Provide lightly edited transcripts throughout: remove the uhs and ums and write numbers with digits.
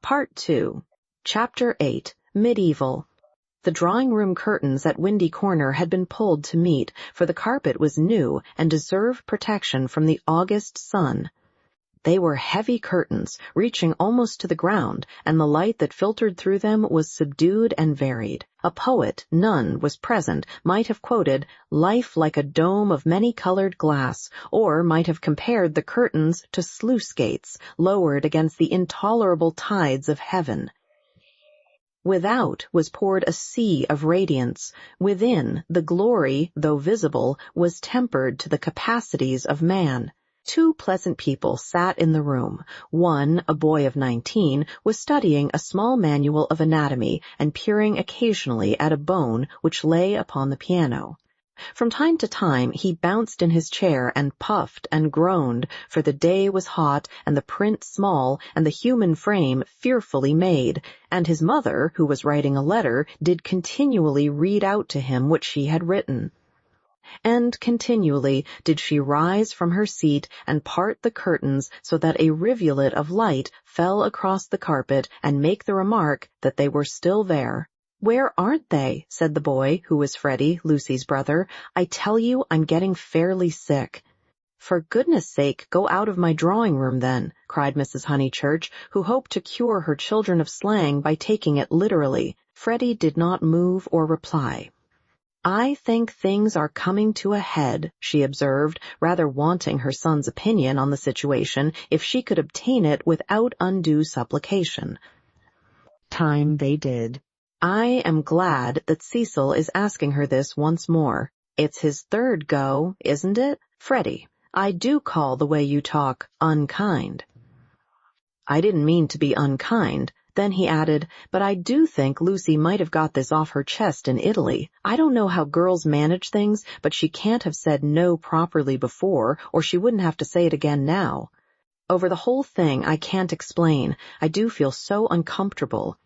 Part 2. Chapter 8. Medieval. The drawing-room curtains at Windy Corner had been pulled to meet, for the carpet was new and deserved protection from the August sun. They were heavy curtains, reaching almost to the ground, and the light that filtered through them was subdued and varied. A poet, none was present, might have quoted, "Life like a dome of many-colored glass," or might have compared the curtains to sluice gates, lowered against the intolerable tides of heaven. Without was poured a sea of radiance. Within, the glory, though visible, was tempered to the capacities of man. Two pleasant people sat in the room. One, a boy of 19, was studying a small manual of anatomy and peering occasionally at a bone which lay upon the piano. From time to time he bounced in his chair and puffed and groaned, for the day was hot and the print small and the human frame fearfully made, and his mother, who was writing a letter, did continually read out to him what she had written. And continually did she rise from her seat and part the curtains so that a rivulet of light fell across the carpet and make the remark that they were still there. "Where aren't they?" said the boy, who was Freddie, Lucy's brother. "I tell you, I'm getting fairly sick." "For goodness sake, go out of my drawing-room then," cried Mrs. Honeychurch, who hoped to cure her children of slang by taking it literally. Freddie did not move or reply. "I think things are coming to a head," she observed, rather wanting her son's opinion on the situation if she could obtain it without undue supplication. Time they did. I am glad that Cecil is asking her this once more. It's his third go, isn't it? Freddie, I do call the way you talk unkind. I didn't mean to be unkind. Then he added, "But I do think Lucy might have got this off her chest in Italy. I don't know how girls manage things, but she can't have said no properly before, or she wouldn't have to say it again now. Over the whole thing, I can't explain. I do feel so uncomfortable."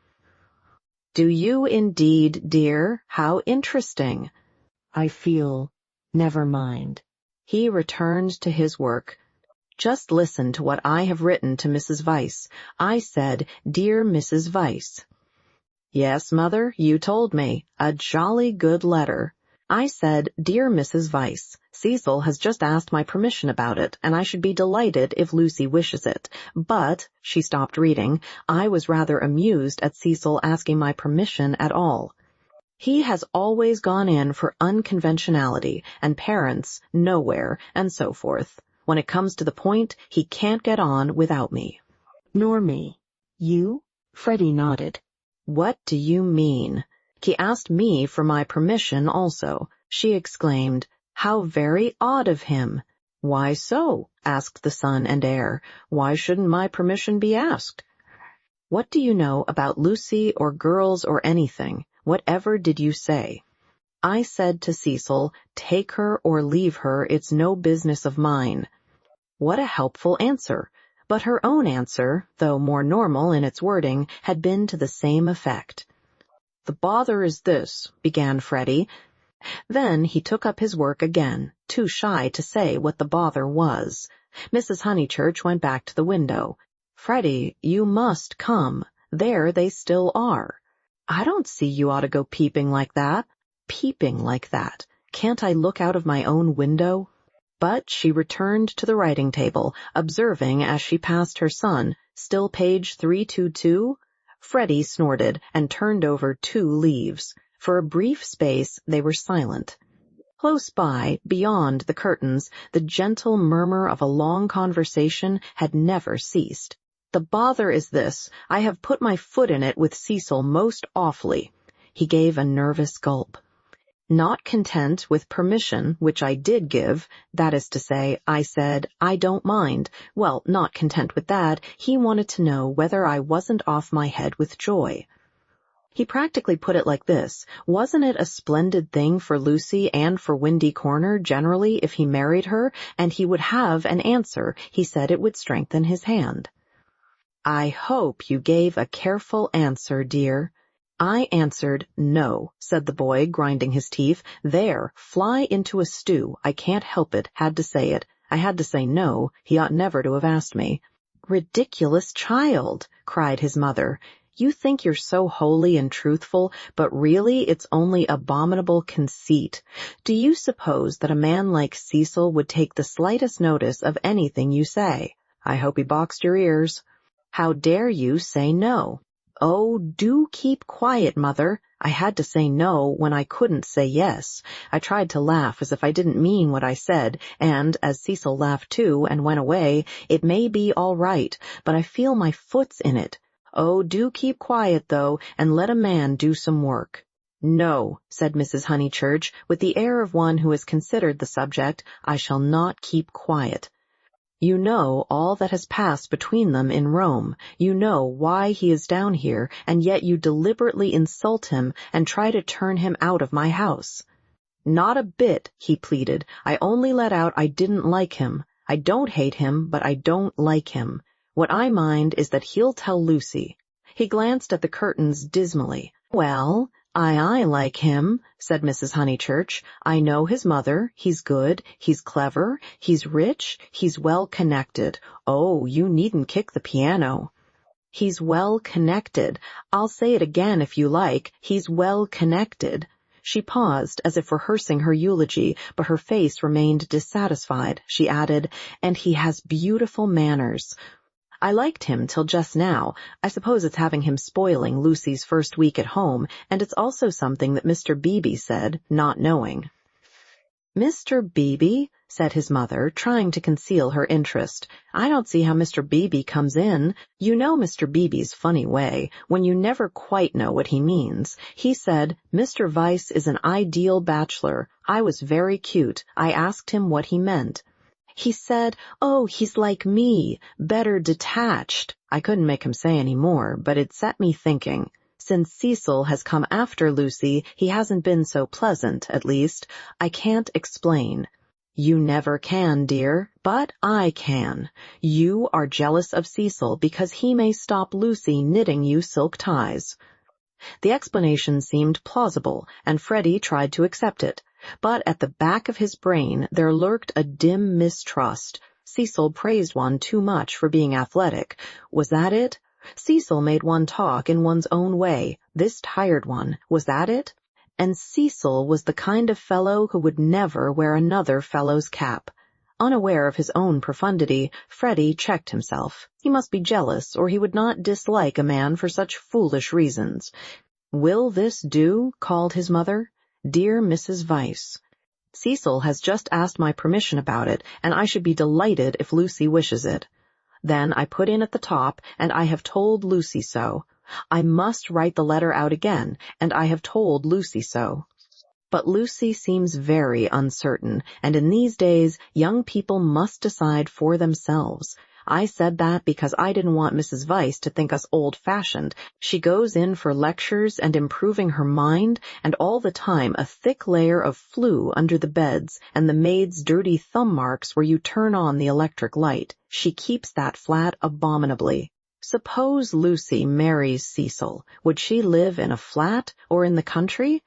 "Do you indeed, dear? How interesting." "I feel, never mind." He returned to his work. "Just listen to what I have written to Mrs. Vyse. I said, 'Dear Mrs. Vyse.'" "Yes, Mother, you told me. A jolly good letter." "I said, 'Dear Mrs. Vyse, Cecil has just asked my permission about it, and I should be delighted if Lucy wishes it. But," she stopped reading, "I was rather amused at Cecil asking my permission at all. He has always gone in for unconventionality, and parents nowhere, and so forth. When it comes to the point, he can't get on without me." "Nor me." "You?" Freddie nodded. "What do you mean?" "He asked me for my permission also." She exclaimed, "How very odd of him." "Why so?" asked the son and heir. "Why shouldn't my permission be asked?" "What do you know about Lucy or girls or anything? Whatever did you say?" "I said to Cecil, 'Take her or leave her, it's no business of mine.'" What a helpful answer! But her own answer, though more normal in its wording, had been to the same effect. "The bother is this," began Freddie. Then he took up his work again, too shy to say what the bother was. Mrs. Honeychurch went back to the window. "Freddie, you must come. There they still are." "I don't see you ought to go peeping like that." "Peeping like that. Can't I look out of my own window?" But she returned to the writing table, observing as she passed her son, "Still page 322? Freddie snorted and turned over 2 leaves. For a brief space they were silent. Close by, beyond the curtains, the gentle murmur of a long conversation had never ceased. "The bother is this. I have put my foot in it with Cecil most awfully." He gave a nervous gulp. "Not content with permission, which I did give, that is to say, I said, 'I don't mind.' Well, not content with that, he wanted to know whether I wasn't off my head with joy. He practically put it like this: wasn't it a splendid thing for Lucy and for Windy Corner generally if he married her, and he would have an answer. He said it would strengthen his hand." "I hope you gave a careful answer, dear." "I answered, 'No,'" said the boy, grinding his teeth. "There, fly into a stew. I can't help it. Had to say it. I had to say no. He ought never to have asked me." "Ridiculous child," cried his mother. "You think you're so holy and truthful, but really it's only abominable conceit. Do you suppose that a man like Cecil would take the slightest notice of anything you say? I hope he boxed your ears. How dare you say no?" "Oh, do keep quiet, Mother. I had to say no when I couldn't say yes. I tried to laugh as if I didn't mean what I said, and, as Cecil laughed too and went away, it may be all right, but I feel my foot's in it. Oh, do keep quiet, though, and let a man do some work." "No," said Mrs. Honeychurch, with the air of one who has considered the subject, "I shall not keep quiet. You know all that has passed between them in Rome. You know why he is down here, and yet you deliberately insult him and try to turn him out of my house." "Not a bit," he pleaded. "I only let out I didn't like him. I don't hate him, but I don't like him. What I mind is that he'll tell Lucy." He glanced at the curtains dismally. "Well, I like him," said Mrs. Honeychurch. "I know his mother. He's good. He's clever. He's rich. He's well-connected. Oh, you needn't kick the piano. He's well-connected. I'll say it again if you like. He's well-connected." She paused as if rehearsing her eulogy, but her face remained dissatisfied. She added, "And he has beautiful manners. I liked him till just now. I suppose it's having him spoiling Lucy's first week at home, and it's also something that Mr. Beebe said, not knowing." "Mr. Beebe?" said his mother, trying to conceal her interest. "I don't see how Mr. Beebe comes in. You know Mr. Beebe's funny way, when you never quite know what he means. He said, 'Mr. Vyse is an ideal bachelor.' I was very cute. I asked him what he meant. He said, 'Oh, he's like me, better detached.' I couldn't make him say any more, but it set me thinking. Since Cecil has come after Lucy, he hasn't been so pleasant, at least. I can't explain." "You never can, dear, but I can. You are jealous of Cecil because he may stop Lucy knitting you silk ties." The explanation seemed plausible, and Freddie tried to accept it. But at the back of his brain there lurked a dim mistrust. Cecil praised one too much for being athletic. Was that it? Cecil made one talk in one's own way. This tired one. Was that it? And Cecil was the kind of fellow who would never wear another fellow's cap. Unaware of his own profundity, Freddie checked himself. He must be jealous, or he would not dislike a man for such foolish reasons. "Will this do?" called his mother. "Dear Mrs. Vyse, Cecil has just asked my permission about it, and I should be delighted if Lucy wishes it." Then I put in at the top, "and I have told Lucy so." I must write the letter out again, "and I have told Lucy so." But Lucy seems very uncertain, and in these days young people must decide for themselves. I said that because I didn't want Mrs. Vyse to think us old-fashioned. She goes in for lectures and improving her mind, and all the time a thick layer of flue under the beds and the maid's dirty thumb marks where you turn on the electric light. She keeps that flat abominably. Suppose Lucy marries Cecil. Would she live in a flat or in the country?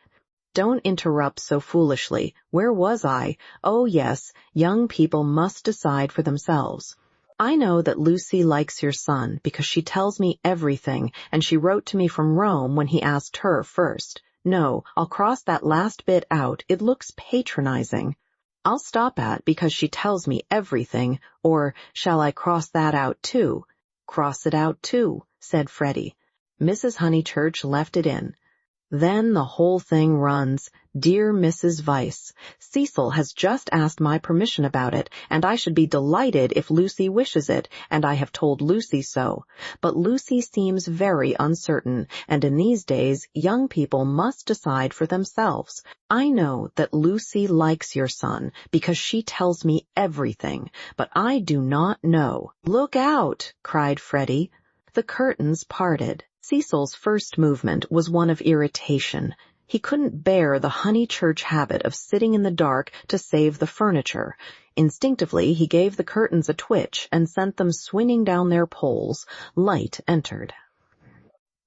Don't interrupt so foolishly. Where was I? Oh, yes, young people must decide for themselves. I know that Lucy likes your son because she tells me everything, and she wrote to me from Rome when he asked her first. No, I'll cross that last bit out. It looks patronizing. I'll stop at because she tells me everything, or shall I cross that out too? Cross it out too, said Freddie. Mrs. Honeychurch left it in. Then the whole thing runs, "Dear Mrs. Vyse, Cecil has just asked my permission about it, and I should be delighted if Lucy wishes it, and I have told Lucy so. But Lucy seems very uncertain, and in these days young people must decide for themselves. I know that Lucy likes your son because she tells me everything, but I do not know." "Look out!" cried Freddie. The curtains parted. Cecil's first movement was one of irritation. He couldn't bear the Honeychurch habit of sitting in the dark to save the furniture. Instinctively, he gave the curtains a twitch and sent them swinging down their poles. Light entered.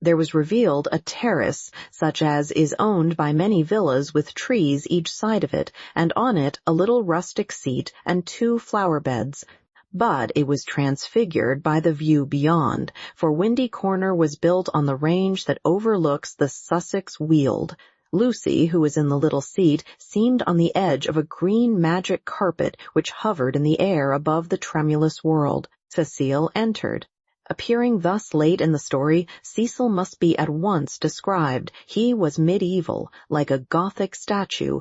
There was revealed a terrace, such as is owned by many villas with trees each side of it, and on it a little rustic seat and 2 flower beds. But it was transfigured by the view beyond, for Windy Corner was built on the range that overlooks the Sussex Weald. Lucy, who was in the little seat, seemed on the edge of a green magic carpet which hovered in the air above the tremulous world. Cecile entered. Appearing thus late in the story, Cecil must be at once described. He was medieval, like a Gothic statue.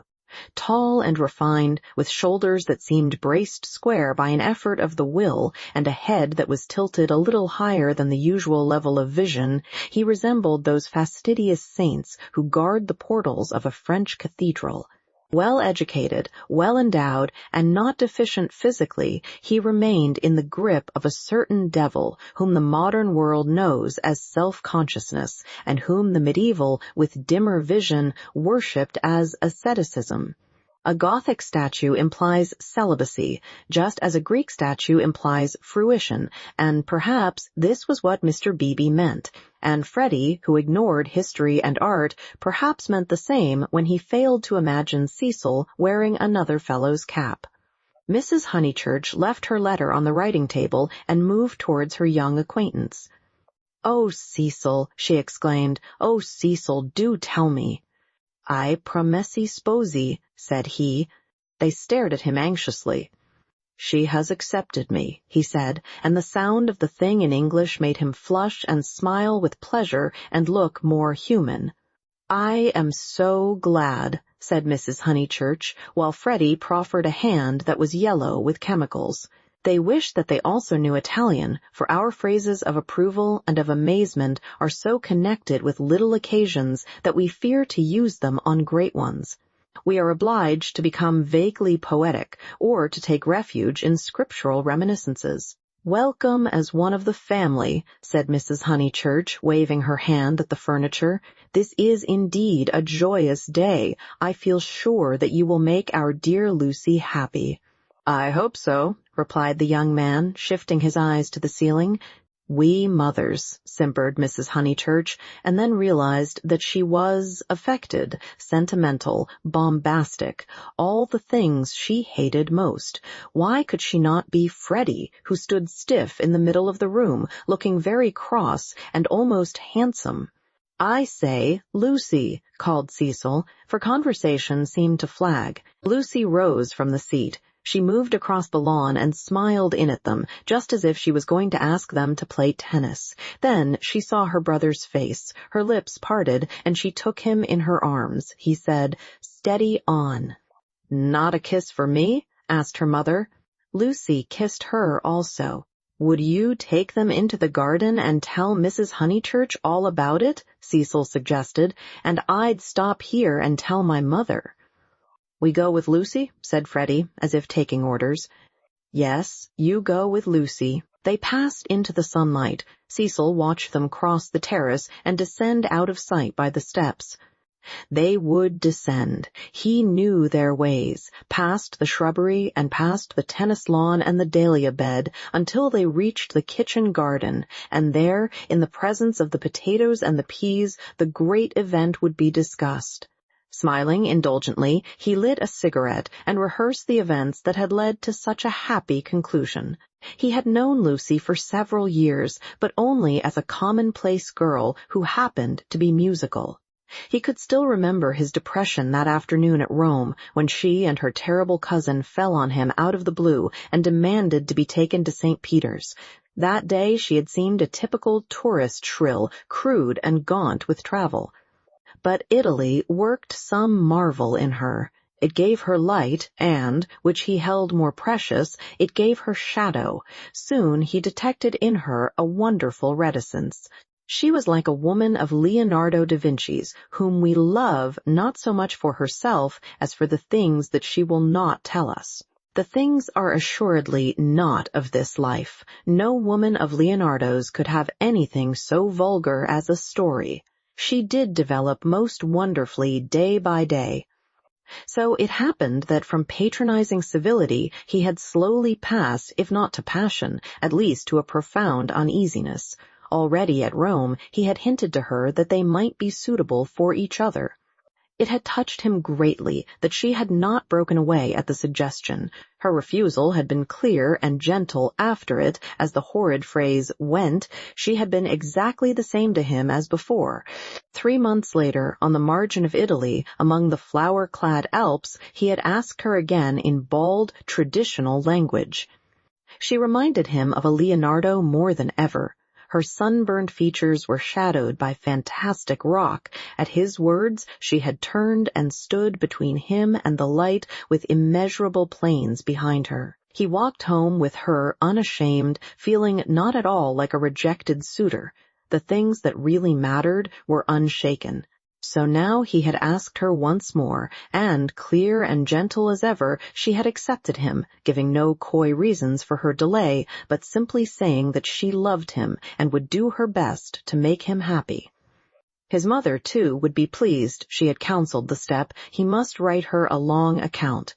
Tall and refined, with shoulders that seemed braced square by an effort of the will, and a head that was tilted a little higher than the usual level of vision, he resembled those fastidious saints who guard the portals of a French cathedral. Well educated, well endowed, and not deficient physically, he remained in the grip of a certain devil whom the modern world knows as self-consciousness, and whom the medieval, with dimmer vision, worshipped as asceticism. A Gothic statue implies celibacy, just as a Greek statue implies fruition, and perhaps this was what Mr. Beebe meant, and Freddie, who ignored history and art, perhaps meant the same when he failed to imagine Cecil wearing another fellow's cap. Mrs. Honeychurch left her letter on the writing table and moved towards her young acquaintance. "Oh, Cecil," she exclaimed, "oh, Cecil, do tell me." "I promessi sposi," said he. They stared at him anxiously. "She has accepted me," he said, and the sound of the thing in English made him flush and smile with pleasure and look more human. "I am so glad," said Mrs. Honeychurch, while Freddie proffered a hand that was yellow with chemicals. They wished that they also knew Italian, for our phrases of approval and of amazement are so connected with little occasions that we fear to use them on great ones. We are obliged to become vaguely poetic, or to take refuge in scriptural reminiscences. "Welcome as one of the family," said Mrs. Honeychurch, waving her hand at the furniture. "This is indeed a joyous day. I feel sure that you will make our dear Lucy happy." "I hope so," replied the young man, shifting his eyes to the ceiling. "We mothers," simpered Mrs. Honeychurch, and then realized that she was affected, sentimental, bombastic, all the things she hated most. Why could she not be Freddie, who stood stiff in the middle of the room, looking very cross and almost handsome? "I say, Lucy," called Cecil, for conversation seemed to flag. Lucy rose from the seat. She moved across the lawn and smiled in at them, just as if she was going to ask them to play tennis. Then she saw her brother's face, her lips parted, and she took him in her arms. He said, "Steady on." "Not a kiss for me?" asked her mother. Lucy kissed her also. "Would you take them into the garden and tell Mrs. Honeychurch all about it?" Cecil suggested, "and I'd stop here and tell my mother." "We go with Lucy?" said Freddie, as if taking orders. "Yes, you go with Lucy." They passed into the sunlight. Cecil watched them cross the terrace and descend out of sight by the steps. They would descend. He knew their ways, past the shrubbery and past the tennis lawn and the dahlia bed, until they reached the kitchen garden, and there, in the presence of the potatoes and the peas, the great event would be discussed. Smiling indulgently, he lit a cigarette and rehearsed the events that had led to such a happy conclusion. He had known Lucy for several years, but only as a commonplace girl who happened to be musical. He could still remember his depression that afternoon at Rome, when she and her terrible cousin fell on him out of the blue and demanded to be taken to St. Peter's. That day she had seemed a typical tourist shrill, crude and gaunt with travel. But Italy worked some marvel in her. It gave her light, and, which he held more precious, it gave her shadow. Soon he detected in her a wonderful reticence. She was like a woman of Leonardo da Vinci's, whom we love not so much for herself as for the things that she will not tell us. The things are assuredly not of this life. No woman of Leonardo's could have anything so vulgar as a story. She did develop most wonderfully day by day. So it happened that from patronizing civility he had slowly passed, if not to passion, at least to a profound uneasiness. Already at Rome he had hinted to her that they might be suitable for each other. It had touched him greatly that she had not broken away at the suggestion. Her refusal had been clear and gentle after it, as the horrid phrase went. She had been exactly the same to him as before. 3 months later, on the margin of Italy, among the flower-clad Alps, he had asked her again in bald, traditional language. She reminded him of a Leonardo more than ever. Her sunburned features were shadowed by fantastic rock. At his words, she had turned and stood between him and the light with immeasurable plains behind her. He walked home with her unashamed, feeling not at all like a rejected suitor. The things that really mattered were unshaken. So now he had asked her once more, and, clear and gentle as ever, she had accepted him, giving no coy reasons for her delay, but simply saying that she loved him and would do her best to make him happy. His mother, too, would be pleased. She had counseled the step. He must write her a long account.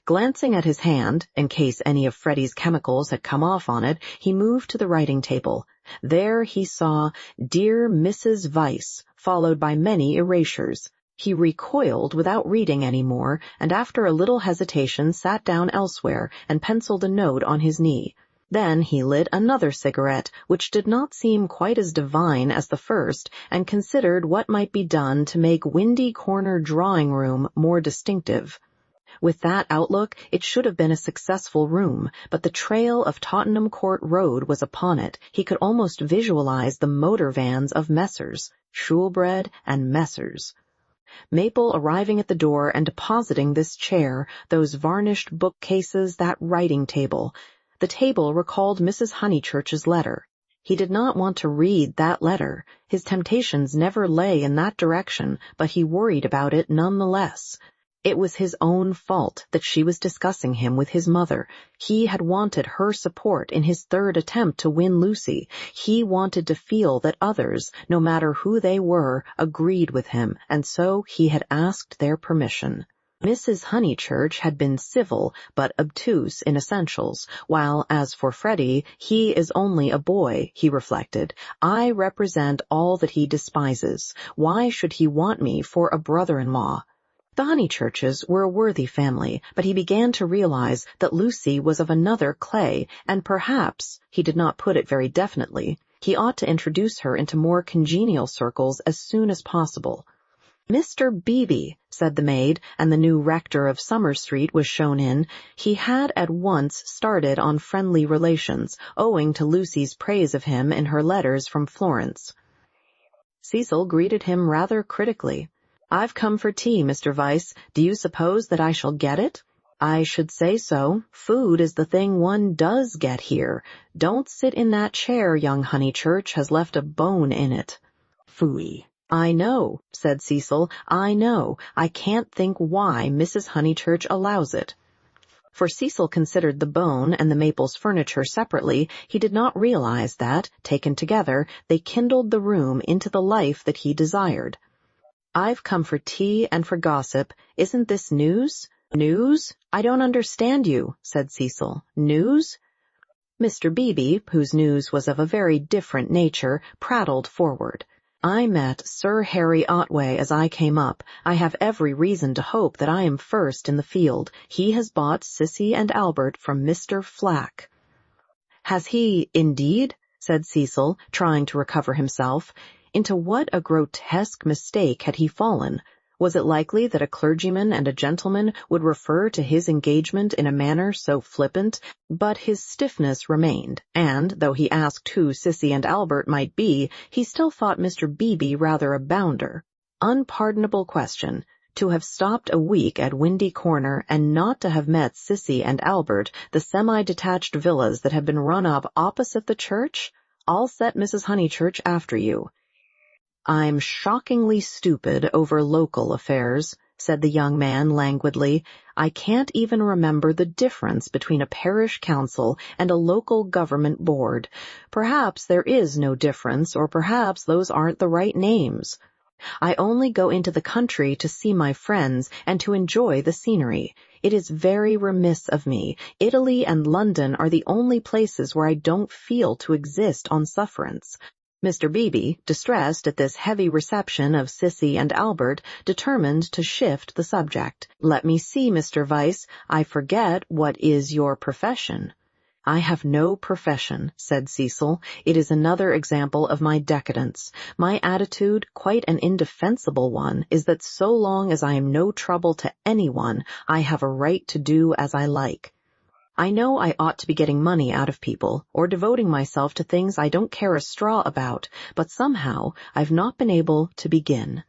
Glancing at his hand, in case any of Freddie's chemicals had come off on it, he moved to the writing table. There he saw "Dear Mrs. Weiss," followed by many erasures. He recoiled without reading any more, and after a little hesitation sat down elsewhere and penciled a note on his knee. Then he lit another cigarette, which did not seem quite as divine as the first, and considered what might be done to make Windy Corner drawing room more distinctive. With that outlook, it should have been a successful room, but the trail of Tottenham Court Road was upon it. He could almost visualize the motor vans of Messrs. Shoolbred and Messrs. Maple arriving at the door and depositing this chair, those varnished bookcases, that writing table. The table recalled Mrs. Honeychurch's letter. He did not want to read that letter. His temptations never lay in that direction, but he worried about it none the less. It was his own fault that she was discussing him with his mother. He had wanted her support in his third attempt to win Lucy. He wanted to feel that others, no matter who they were, agreed with him, and so he had asked their permission. Mrs. Honeychurch had been civil but obtuse in essentials, while as for Freddie, he is only a boy, he reflected. I represent all that he despises. Why should he want me for a brother-in-law? The Honeychurches were a worthy family, but he began to realize that Lucy was of another clay, and perhaps, he did not put it very definitely, he ought to introduce her into more congenial circles as soon as possible. Mr. Beebe, said the maid, and the new rector of Summer Street was shown in. He had at once started on friendly relations, owing to Lucy's praise of him in her letters from Florence. Cecil greeted him rather critically. I've come for tea, Mr. Weiss. Do you suppose that I shall get it? I should say so. Food is the thing one does get here. Don't sit in that chair, young Honeychurch has left a bone in it. Phooey. I know, said Cecil. I know. I can't think why Mrs. Honeychurch allows it. For Cecil considered the bone and the Maples furniture separately, he did not realize that, taken together, they kindled the room into the life that he desired. I've come for tea and for gossip. Isn't this news? News? I don't understand you, said Cecil. News? Mr. Beebe, whose news was of a very different nature, prattled forward. I met Sir Harry Otway as I came up. I have every reason to hope that I am first in the field. He has bought Sissy and Albert from Mr. Flack. Has he, indeed? Said Cecil, trying to recover himself. Into what a grotesque mistake had he fallen? Was it likely that a clergyman and a gentleman would refer to his engagement in a manner so flippant? But his stiffness remained, and, though he asked who Sissy and Albert might be, he still thought Mr. Beebe rather a bounder. Unpardonable question. To have stopped a week at Windy Corner and not to have met Sissy and Albert, the semi-detached villas that had been run up opposite the church? I'll set Mrs. Honeychurch after you. I'm shockingly stupid over local affairs, said the young man languidly. I can't even remember the difference between a parish council and a local government board. Perhaps there is no difference, or perhaps those aren't the right names. I only go into the country to see my friends and to enjoy the scenery. It is very remiss of me. Italy and London are the only places where I don't feel to exist on sufferance. Mr. Beebe, distressed at this heavy reception of Sissy and Albert, determined to shift the subject. "Let me see, Mr. Vyse, I forget what is your profession." "I have no profession," said Cecil. "It is another example of my decadence. My attitude, quite an indefensible one, is that so long as I am no trouble to anyone, I have a right to do as I like. I know I ought to be getting money out of people, or devoting myself to things I don't care a straw about, but somehow I've not been able to begin."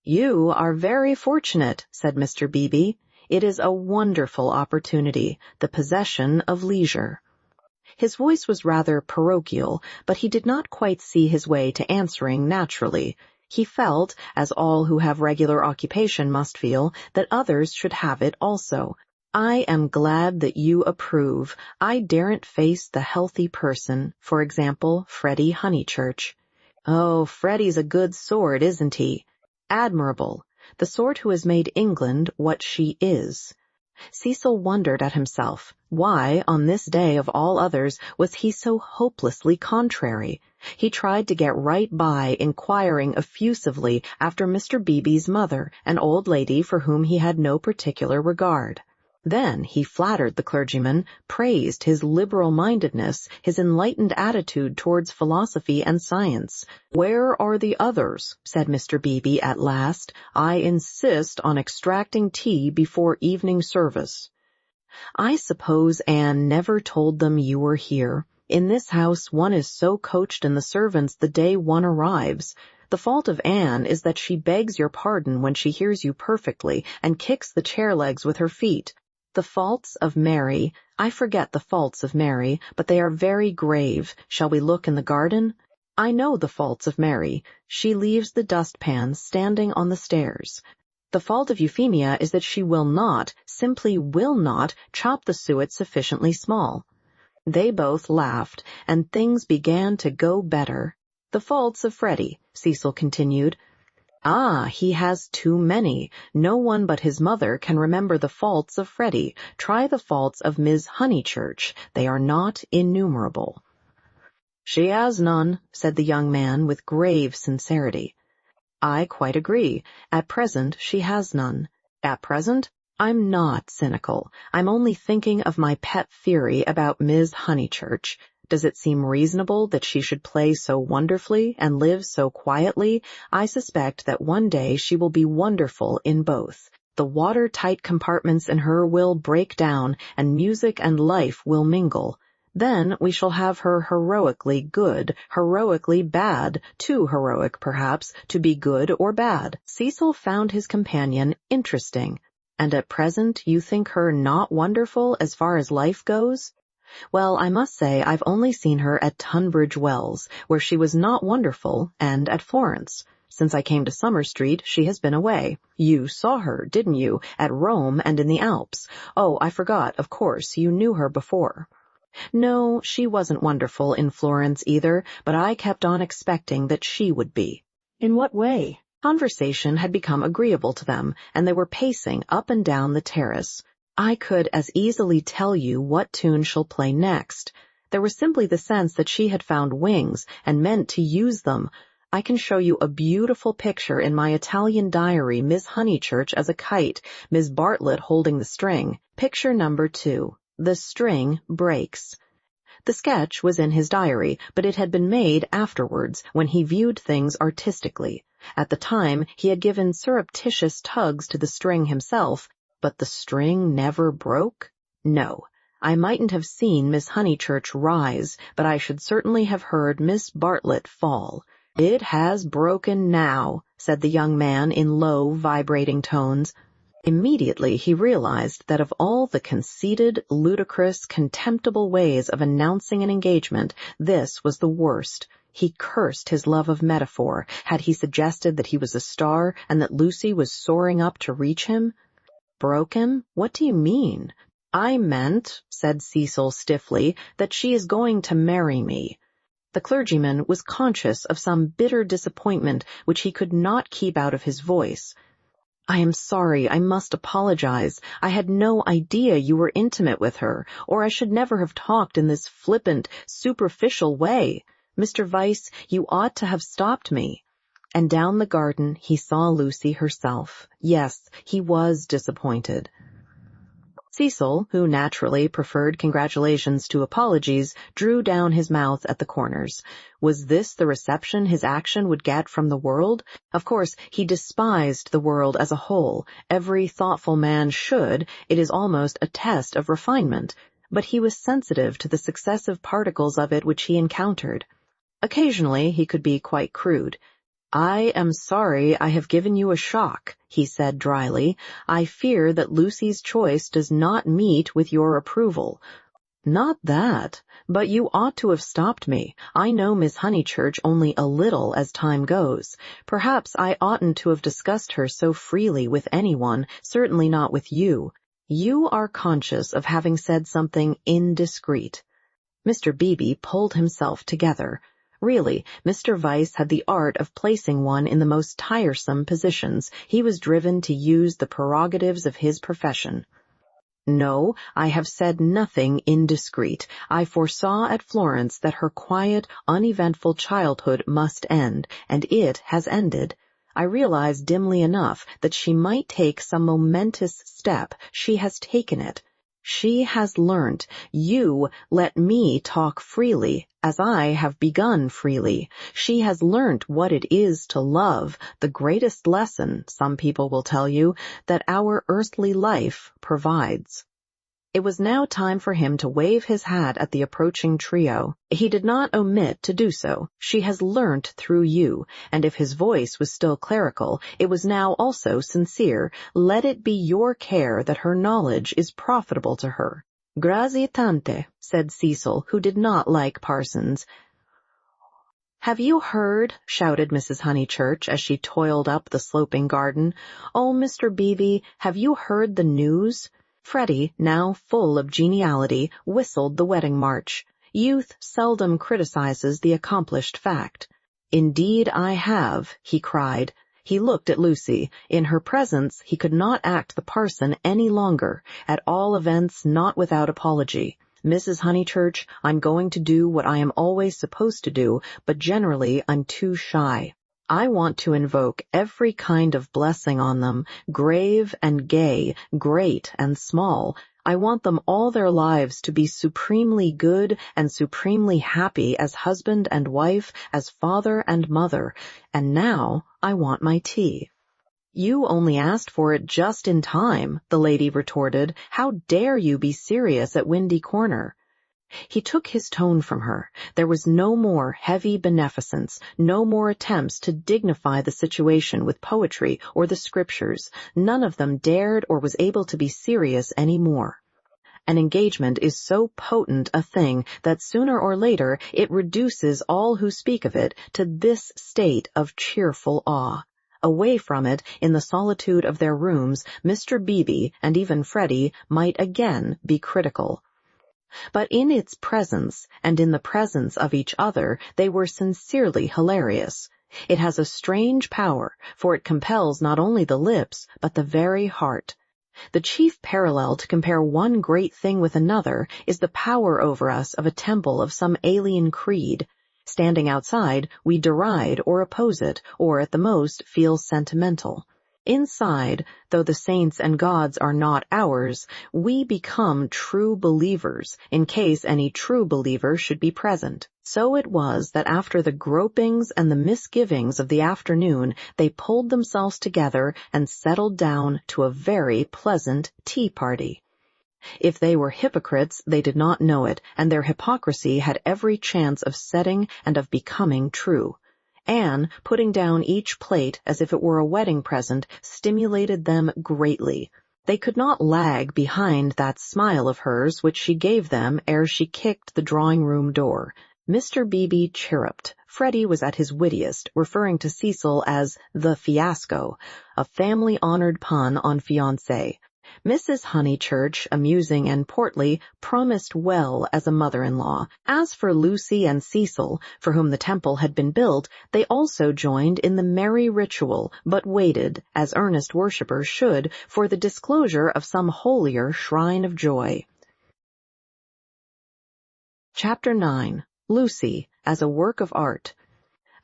"You are very fortunate," said Mr. Beebe. "It is a wonderful opportunity, the possession of leisure." His voice was rather parochial, but he did not quite see his way to answering naturally. He felt, as all who have regular occupation must feel, that others should have it also. "I am glad that you approve. I daren't face the healthy person, for example, Freddie Honeychurch." "Oh, Freddie's a good sort, isn't he?" "Admirable. The sort who has made England what she is." Cecil wondered at himself. Why, on this day of all others, was he so hopelessly contrary? He tried to get right by inquiring effusively after Mr. Beebe's mother, an old lady for whom he had no particular regard. Then he flattered the clergyman, praised his liberal-mindedness, his enlightened attitude towards philosophy and science. "Where are the others?" said Mr. Beebe at last. "I insist on extracting tea before evening service." "I suppose Anne never told them you were here. In this house one is so coached in the servants the day one arrives. The fault of Anne is that she begs your pardon when she hears you perfectly and kicks the chair legs with her feet. The faults of Mary, I forget the faults of Mary, but they are very grave. Shall we look in the garden? I know the faults of Mary. She leaves the dustpans standing on the stairs. The fault of Euphemia is that she will not, simply will not, chop the suet sufficiently small." They both laughed, and things began to go better. "The faults of Freddie," Cecil continued. "Ah, he has too many. No one but his mother can remember the faults of Freddie. Try the faults of Miss Honeychurch. They are not innumerable." "She has none," said the young man with grave sincerity. "I quite agree. At present she has none." "At present? I'm not cynical. I'm only thinking of my pet theory about Miss Honeychurch. Does it seem reasonable that she should play so wonderfully and live so quietly? I suspect that one day she will be wonderful in both. The watertight compartments in her will break down, and music and life will mingle. Then we shall have her heroically good, heroically bad, too heroic, perhaps, to be good or bad." Cecil found his companion interesting. "And at present you think her not wonderful as far as life goes?" "Well, I must say I've only seen her at Tunbridge Wells, where she was not wonderful, and at Florence. Since I came to Summer Street, she has been away. You saw her, didn't you, at Rome and in the Alps? Oh, I forgot, of course, you knew her before." "No, she wasn't wonderful in Florence either, but I kept on expecting that she would be." "In what way?" Conversation had become agreeable to them, and they were pacing up and down the terrace. "I could as easily tell you what tune she'll play next. There was simply the sense that she had found wings and meant to use them. I can show you a beautiful picture in my Italian diary, Miss Honeychurch as a kite, Miss Bartlett holding the string. Picture number 2. The string breaks." The sketch was in his diary, but it had been made afterwards, when he viewed things artistically. At the time, he had given surreptitious tugs to the string himself. But the string never broke? No. I mightn't have seen Miss Honeychurch rise, but I should certainly have heard Miss Bartlett fall. "It has broken now," said the young man in low, vibrating tones. Immediately he realized that of all the conceited, ludicrous, contemptible ways of announcing an engagement, this was the worst. He cursed his love of metaphor. Had he suggested that he was a star and that Lucy was soaring up to reach him? "Broken? What do you mean?" "I meant," said Cecil stiffly, "that she is going to marry me." The clergyman was conscious of some bitter disappointment which he could not keep out of his voice. "I am sorry, I must apologize. I had no idea you were intimate with her, or I should never have talked in this flippant, superficial way. Mr. Weiss, you ought to have stopped me." And down the garden he saw Lucy herself. Yes, he was disappointed. Cecil, who naturally preferred congratulations to apologies, drew down his mouth at the corners. Was this the reception his action would get from the world? Of course, he despised the world as a whole. Every thoughtful man should. It is almost a test of refinement. But he was sensitive to the successive particles of it which he encountered. Occasionally he could be quite crude. "I am sorry I have given you a shock," he said dryly. "I fear that Lucy's choice does not meet with your approval." "Not that. But you ought to have stopped me. I know Miss Honeychurch only a little as time goes. Perhaps I oughtn't to have discussed her so freely with anyone, certainly not with you. You are conscious of having said something indiscreet." Mr. Beebe pulled himself together. Really, Mr. Weiss had the art of placing one in the most tiresome positions. He was driven to use the prerogatives of his profession. "No, I have said nothing indiscreet. I foresaw at Florence that her quiet, uneventful childhood must end, and it has ended. I realized dimly enough that she might take some momentous step. She has taken it. She has learnt. You let me talk freely, as I have begun freely. She has learnt what it is to love, the greatest lesson, some people will tell you, that our earthly life provides." It was now time for him to wave his hat at the approaching trio. He did not omit to do so. "She has learnt through you," and if his voice was still clerical, it was now also sincere. "Let it be your care that her knowledge is profitable to her." "Grazie tante," said Cecil, who did not like parsons. "Have you heard?" shouted Mrs. Honeychurch as she toiled up the sloping garden. "Oh, Mr. Beebe, have you heard the news?" Freddie, now full of geniality, whistled the wedding march. Youth seldom criticizes the accomplished fact. "Indeed I have," he cried. He looked at Lucy. In her presence he could not act the parson any longer, at all events not without apology. "Mrs. Honeychurch, I'm going to do what I am always supposed to do, but generally I'm too shy. I want to invoke every kind of blessing on them, grave and gay, great and small. I want them all their lives to be supremely good and supremely happy as husband and wife, as father and mother. And now I want my tea." "You only asked for it just in time," the lady retorted. "How dare you be serious at Windy Corner?" He took his tone from her. There was no more heavy beneficence, no more attempts to dignify the situation with poetry or the scriptures. None of them dared or was able to be serious any more. An engagement is so potent a thing that sooner or later it reduces all who speak of it to this state of cheerful awe. Away from it, in the solitude of their rooms, Mr. Beebe and even Freddie might again be critical. But in its presence, and in the presence of each other, they were sincerely hilarious. It has a strange power, for it compels not only the lips, but the very heart. The chief parallel to compare one great thing with another is the power over us of a temple of some alien creed. Standing outside, we deride or oppose it, or at the most feel sentimental. Inside, though the saints and gods are not ours, we become true believers, in case any true believer should be present. So it was that after the gropings and the misgivings of the afternoon, they pulled themselves together and settled down to a very pleasant tea party. If they were hypocrites, they did not know it, and their hypocrisy had every chance of setting and of becoming true. Anne, putting down each plate as if it were a wedding present, stimulated them greatly. They could not lag behind that smile of hers which she gave them ere she kicked the drawing-room door. Mr. Beebe chirruped. Freddie was at his wittiest, referring to Cecil as the fiasco, a family-honored pun on fiancé. Mrs. Honeychurch, amusing and portly, promised well as a mother-in-law. As for Lucy and Cecil, for whom the temple had been built, they also joined in the merry ritual, but waited, as earnest worshippers should, for the disclosure of some holier shrine of joy. Chapter 9. Lucy as a work of art.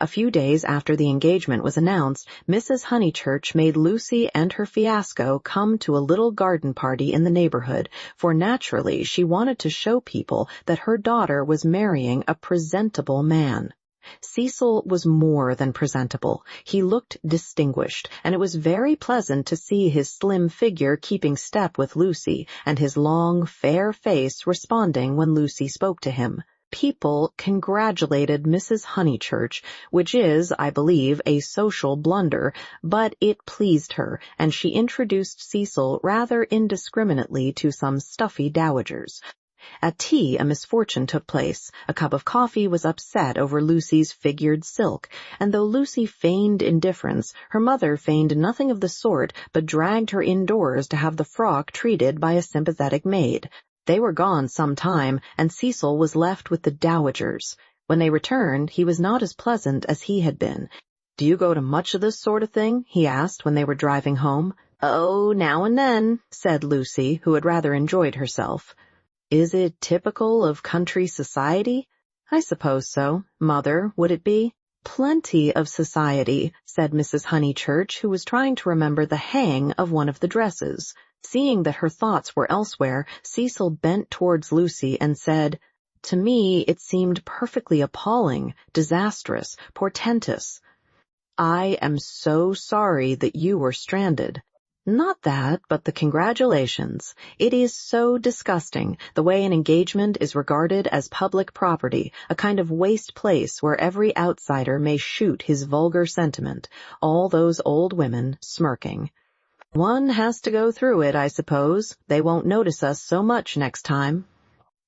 A few days after the engagement was announced, Mrs. Honeychurch made Lucy and her fiasco come to a little garden party in the neighborhood, for naturally she wanted to show people that her daughter was marrying a presentable man. Cecil was more than presentable. He looked distinguished, and it was very pleasant to see his slim figure keeping step with Lucy, and his long, fair face responding when Lucy spoke to him. People congratulated Mrs. Honeychurch, which is, I believe, a social blunder, but it pleased her, and she introduced Cecil rather indiscriminately to some stuffy dowagers. At tea, a misfortune took place. A cup of coffee was upset over Lucy's figured silk, and though Lucy feigned indifference, her mother feigned nothing of the sort, but dragged her indoors to have the frock treated by a sympathetic maid. They were gone some time, and Cecil was left with the dowagers. When they returned, he was not as pleasant as he had been. "Do you go to much of this sort of thing?" he asked when they were driving home. "Oh, now and then," said Lucy, who had rather enjoyed herself. "Is it typical of country society?" "I suppose so. Mother, would it be?" "Plenty of society," said Mrs. Honeychurch, who was trying to remember the hang of one of the dresses. Seeing that her thoughts were elsewhere, Cecil bent towards Lucy and said, "To me it seemed perfectly appalling, disastrous, portentous." "I am so sorry that you were stranded." "Not that, but the congratulations. It is so disgusting, the way an engagement is regarded as public property, a kind of waste place where every outsider may shoot his vulgar sentiment, all those old women smirking. One has to go through it, I suppose. They won't notice us so much next time."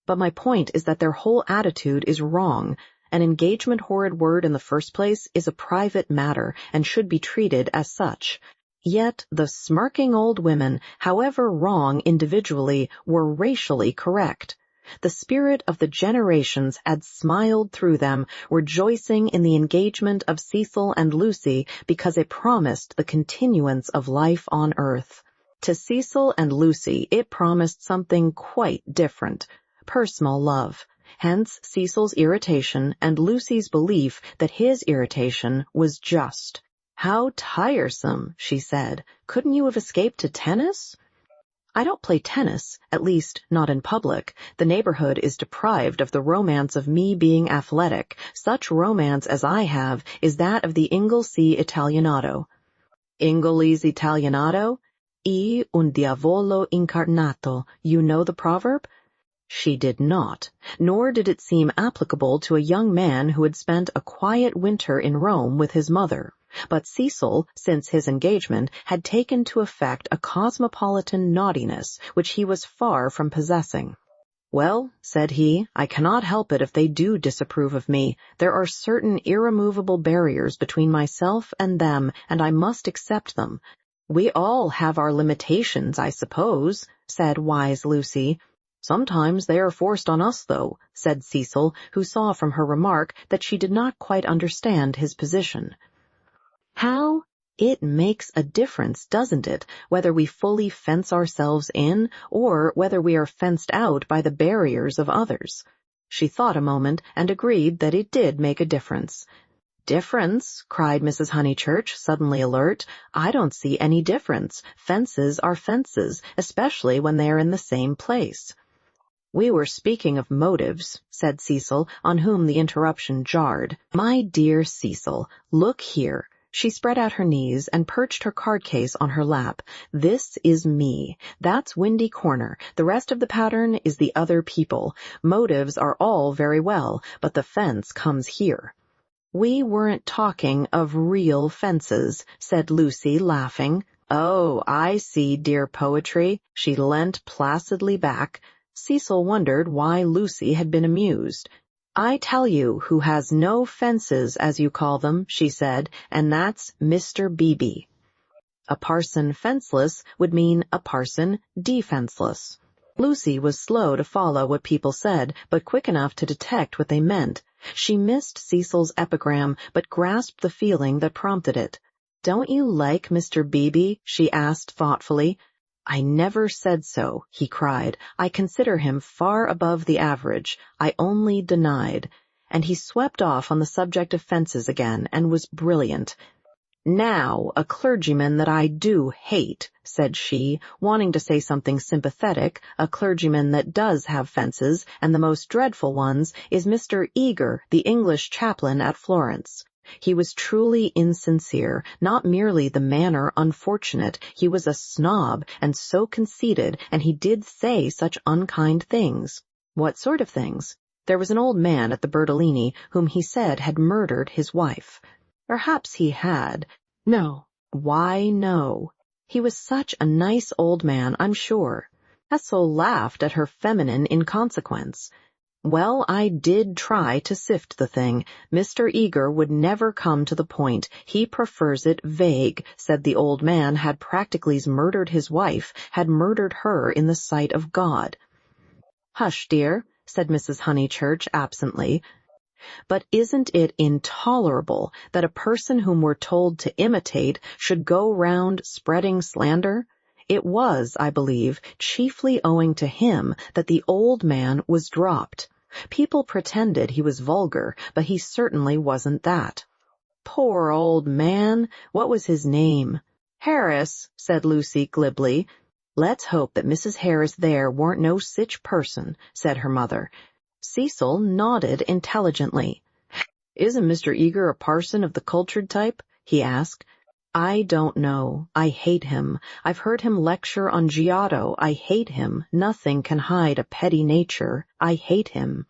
"But my point is that their whole attitude is wrong. An engagement horrid word in the first place is a private matter and should be treated as such. Yet the smirking old women, however wrong individually, were racially correct. The spirit of the generations had smiled through them, rejoicing in the engagement of Cecil and Lucy because it promised the continuance of life on earth. To Cecil and Lucy it promised something quite different, personal love. Hence Cecil's irritation and Lucy's belief that his irritation was just. "How tiresome," she said. "Couldn't you have escaped to tennis?" "I don't play tennis, at least not in public. The neighborhood is deprived of the romance of me being athletic. Such romance as I have is that of the Inglesea Italianato." "Inglese's Italianato? E un diavolo incarnato. You know the proverb?" She did not, nor did it seem applicable to a young man who had spent a quiet winter in Rome with his mother. But Cecil, since his engagement, had taken to effect a cosmopolitan naughtiness which he was far from possessing. "Well," said he, "I cannot help it if they do disapprove of me. There are certain irremovable barriers between myself and them, and I must accept them." "We all have our limitations, I suppose," said wise Lucy. "Sometimes they are forced on us, though," said Cecil, who saw from her remark that she did not quite understand his position. "How? It makes a difference, doesn't it, whether we fully fence ourselves in, or whether we are fenced out by the barriers of others?" She thought a moment and agreed that it did make a difference. "Difference?" cried Mrs. Honeychurch, suddenly alert. "I don't see any difference. Fences are fences, especially when they are in the same place." "We were speaking of motives," said Cecil, on whom the interruption jarred. "My dear Cecil, look here." She spread out her knees and perched her card case on her lap. "This is me. That's Windy Corner. The rest of the pattern is the other people. Motives are all very well, but the fence comes here." "We weren't talking of real fences," said Lucy, laughing. "Oh, I see, dear poetry." She leant placidly back. Cecil wondered why Lucy had been amused. "I tell you who has no fences, as you call them," she said, "and that's Mr. Beebe." A parson fenceless would mean a parson defenseless. Lucy was slow to follow what people said, but quick enough to detect what they meant. She missed Cecil's epigram, but grasped the feeling that prompted it. "Don't you like Mr. Beebe?" she asked thoughtfully. "I never said so," he cried. "I consider him far above the average. I only denied." and he swept off on the subject of fences again, and was brilliant. "Now, a clergyman that I do hate," said she, wanting to say something sympathetic, "a clergyman that does have fences, and the most dreadful ones, is Mr. Eager, the English chaplain at Florence. He was truly insincere, not merely the manner unfortunate, he was a snob, and so conceited, and he did say such unkind things." "What sort of things?" "There was an old man at the Bertolini whom he said had murdered his wife." "Perhaps he had." "No." "Why, no. He was such a nice old man, I'm sure." Hessel laughed at her feminine inconsequence. "Well, I did try to sift the thing. Mr. Eager would never come to the point. He prefers it vague, said the old man had practically murdered his wife, had murdered her in the sight of God." "Hush, dear," said Mrs. Honeychurch absently. "But isn't it intolerable that a person whom we're told to imitate should go round spreading slander? It was, I believe, chiefly owing to him that the old man was dropped. People pretended he was vulgar, but he certainly wasn't that." "Poor old man! What was his name?" "Harris," said Lucy glibly. "Let's hope that Mrs. Harris there weren't no sich person," said her mother. Cecil nodded intelligently. "Isn't Mr. Eager a parson of the cultured type?" he asked. "I don't know. I hate him. I've heard him lecture on Giotto. I hate him. Nothing can hide a petty nature. I hate him."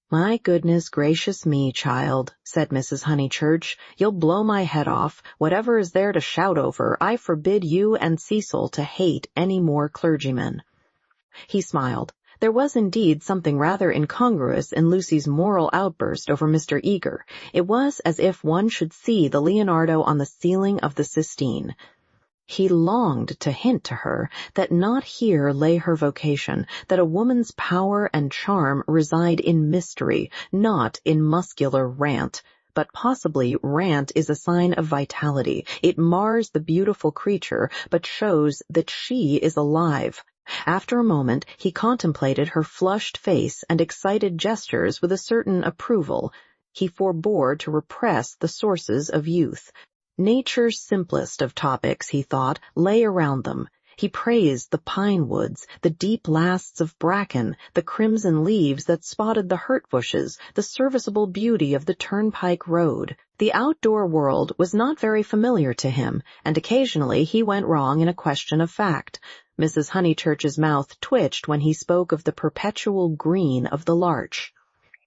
"My goodness gracious me, child," said Mrs. Honeychurch, "you'll blow my head off. Whatever is there to shout over, I forbid you and Cecil to hate any more clergymen." He smiled. There was indeed something rather incongruous in Lucy's moral outburst over Mr. Eager. It was as if one should see the Leonardo on the ceiling of the Sistine. He longed to hint to her that not here lay her vocation, that a woman's power and charm reside in mystery, not in muscular rant. But possibly rant is a sign of vitality. It mars the beautiful creature, but shows that she is alive. After a moment, he contemplated her flushed face and excited gestures with a certain approval. He forbore to repress the sources of youth. Nature's simplest of topics, he thought, lay around them. He praised the pine woods, the deep lasts of bracken, the crimson leaves that spotted the hurt bushes, the serviceable beauty of the turnpike road. The outdoor world was not very familiar to him, and occasionally he went wrong in a question of fact. Mrs. Honeychurch's mouth twitched when he spoke of the perpetual green of the larch.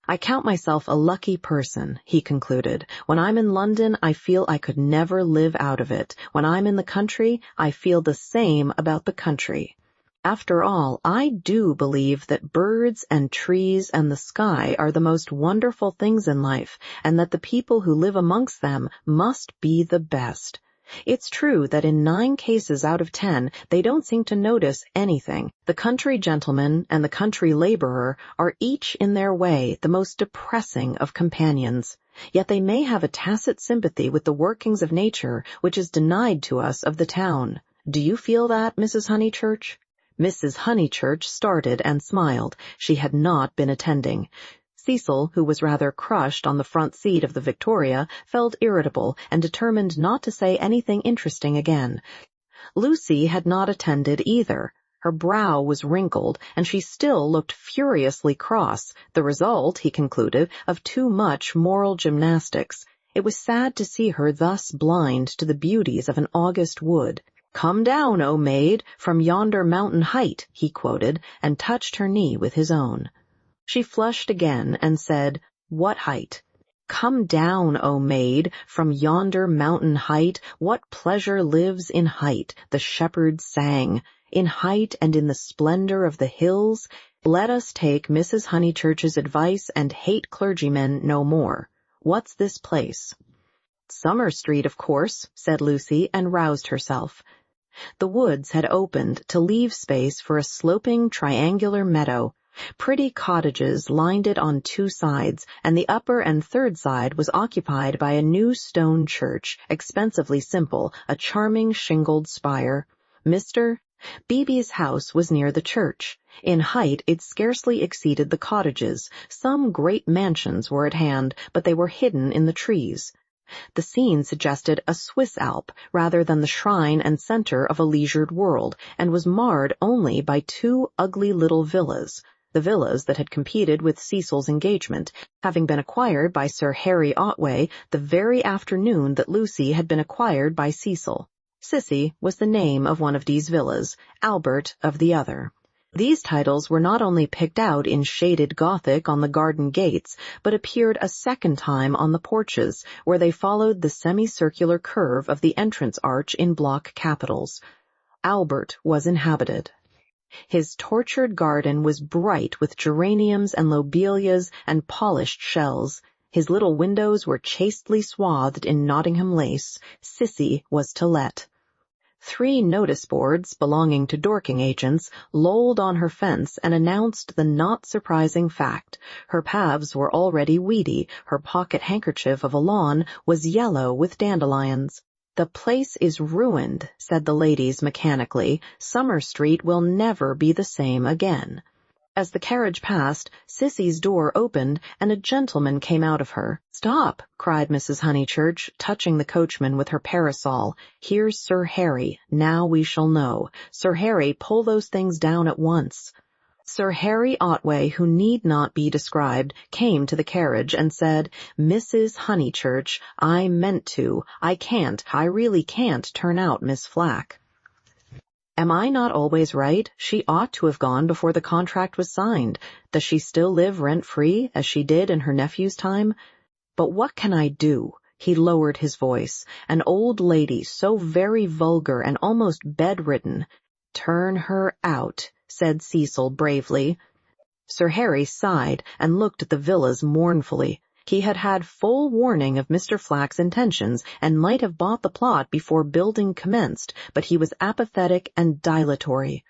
"I count myself a lucky person," he concluded. "When I'm in London, I feel I could never live out of it. When I'm in the country, I feel the same about the country. After all, I do believe that birds and trees and the sky are the most wonderful things in life, and that the people who live amongst them must be the best. It's true that in 9 cases out of 10, they don't seem to notice anything. The country gentleman and the country laborer are each in their way the most depressing of companions. Yet they may have a tacit sympathy with the workings of nature which is denied to us of the town. Do you feel that, Mrs. Honeychurch?" Mrs. Honeychurch started and smiled. She had not been attending. Cecil, who was rather crushed on the front seat of the Victoria, felt irritable and determined not to say anything interesting again. Lucy had not attended either. Her brow was wrinkled, and she still looked furiously cross, the result, he concluded, of too much moral gymnastics. It was sad to see her thus blind to the beauties of an August wood. "Come down, O maid, from yonder mountain height," he quoted, and touched her knee with his own. She flushed again and said, "What height?" "Come down, O maid, from yonder mountain height. What pleasure lives in height?" the shepherds sang. "In height and in the splendor of the hills. Let us take Mrs. Honeychurch's advice and hate clergymen no more. What's this place?" "Summer Street, of course," said Lucy, and roused herself. The woods had opened to leave space for a sloping triangular meadow. Pretty cottages lined it on 2 sides, and the upper and 3rd side was occupied by a new stone church, expensively simple, a charming shingled spire. Mr. Beebe's house was near the church. In height it scarcely exceeded the cottages. Some great mansions were at hand, but they were hidden in the trees. The scene suggested a Swiss Alp rather than the shrine and center of a leisured world, and was marred only by two ugly little villas, the villas that had competed with Cecil's engagement, having been acquired by Sir Harry Otway the very afternoon that Lucy had been acquired by Cecil. Sissy was the name of one of these villas, Albert of the other. These titles were not only picked out in shaded Gothic on the garden gates, but appeared a second time on the porches, where they followed the semicircular curve of the entrance arch in block capitals. Albert was inhabited. His tortured garden was bright with geraniums and lobelias and polished shells. His little windows were chastely swathed in Nottingham lace. Sissy was to let. 3 notice boards belonging to Dorking agents lolled on her fence and announced the not surprising fact. Her paths were already weedy. Her pocket handkerchief of a lawn was yellow with dandelions. "The place is ruined," said the ladies mechanically. "Summer Street will never be the same again." As the carriage passed, Sissy's door opened, and a gentleman came out of her. "Stop!" cried Mrs. Honeychurch, touching the coachman with her parasol. "Here's Sir Harry. Now we shall know. Sir Harry, pull those things down at once." Sir Harry Otway, who need not be described, came to the carriage and said, "Mrs. Honeychurch, I meant to. I really can't turn out Miss Flack." "Am I not always right? She ought to have gone before the contract was signed. Does she still live rent-free, as she did in her nephew's time? But what can I do?" He lowered his voice. "An old lady, so very vulgar and almost bedridden." "Turn her out," said Cecil bravely. Sir Harry sighed and looked at the villas mournfully. He had had full warning of Mr. Flack's intentions and might have bought the plot before building commenced, but he was apathetic and dilatory.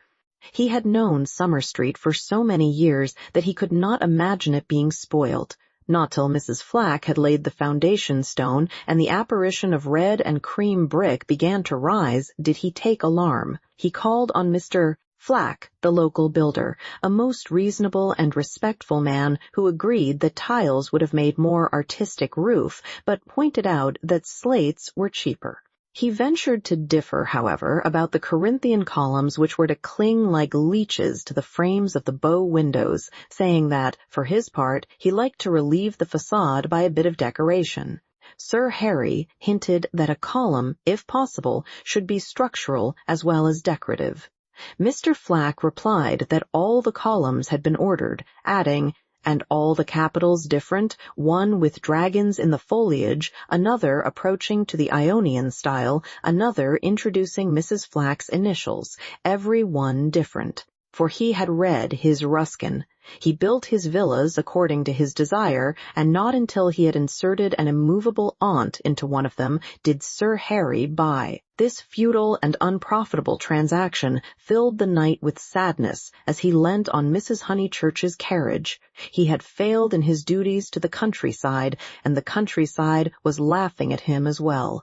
He had known Summer Street for so many years that he could not imagine it being spoiled. Not till Mrs. Flack had laid the foundation stone and the apparition of red and cream brick began to rise did he take alarm. He called on Mr. Flack, the local builder, a most reasonable and respectful man who agreed that tiles would have made more artistic roof, but pointed out that slates were cheaper. He ventured to differ, however, about the Corinthian columns which were to cling like leeches to the frames of the bow windows, saying that, for his part, he liked to relieve the facade by a bit of decoration. Sir Harry hinted that a column, if possible, should be structural as well as decorative. Mr. Flack replied that all the columns had been ordered, adding, "And all the capitals different, one with dragons in the foliage, another approaching to the Ionian style, another introducing Mrs. Flack's initials, every one different." For he had read his Ruskin. He built his villas according to his desire, and not until he had inserted an immovable aunt into one of them did Sir Harry buy. This futile and unprofitable transaction filled the knight with sadness as he leant on Mrs. Honeychurch's carriage. He had failed in his duties to the countryside, and the countryside was laughing at him as well.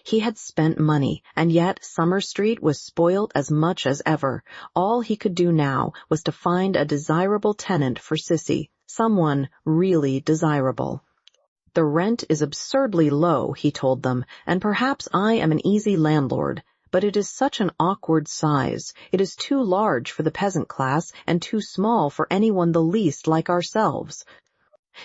He had spent money, and yet Summer Street was spoilt as much as ever. All he could do now was to find a desirable tenant for Sissy, someone really desirable. "The rent is absurdly low," he told them, "and perhaps I am an easy landlord. But it is such an awkward size. It is too large for the peasant class and too small for anyone the least like ourselves."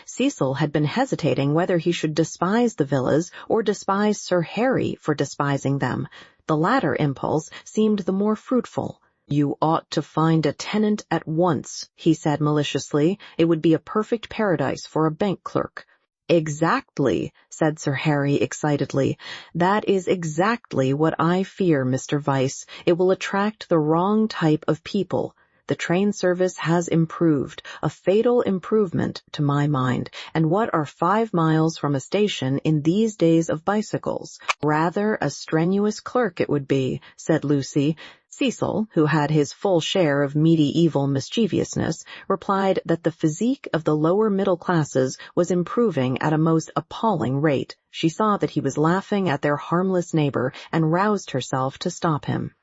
Cecil had been hesitating whether he should despise the villas or despise Sir Harry for despising them. The latter impulse seemed the more fruitful. "You ought to find a tenant at once," he said maliciously. "It would be a perfect paradise for a bank clerk." "Exactly," said Sir Harry excitedly. "That is exactly what I fear, Mr. Vyse. It will attract the wrong type of people. The train service has improved, a fatal improvement to my mind, and what are 5 miles from a station in these days of bicycles? Rather a strenuous clerk it would be," said Lucy. Cecil, who had his full share of medieval mischievousness, replied that the physique of the lower middle classes was improving at a most appalling rate. She saw that he was laughing at their harmless neighbor and roused herself to stop him.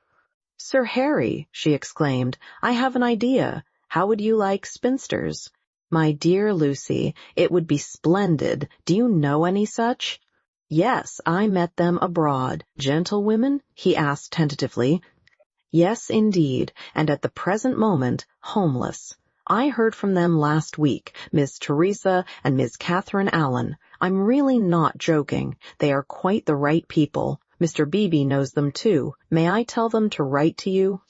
"Sir Harry," she exclaimed, "I have an idea. How would you like spinsters?" "My dear Lucy, it would be splendid. Do you know any such?" "Yes, I met them abroad. Gentlewomen?" he asked tentatively. "Yes, indeed, and at the present moment, homeless. I heard from them last week, Miss Teresa and Miss Catherine Allen. I'm really not joking. They are quite the right people. Mr. Beebe knows them too. May I tell them to write to you?"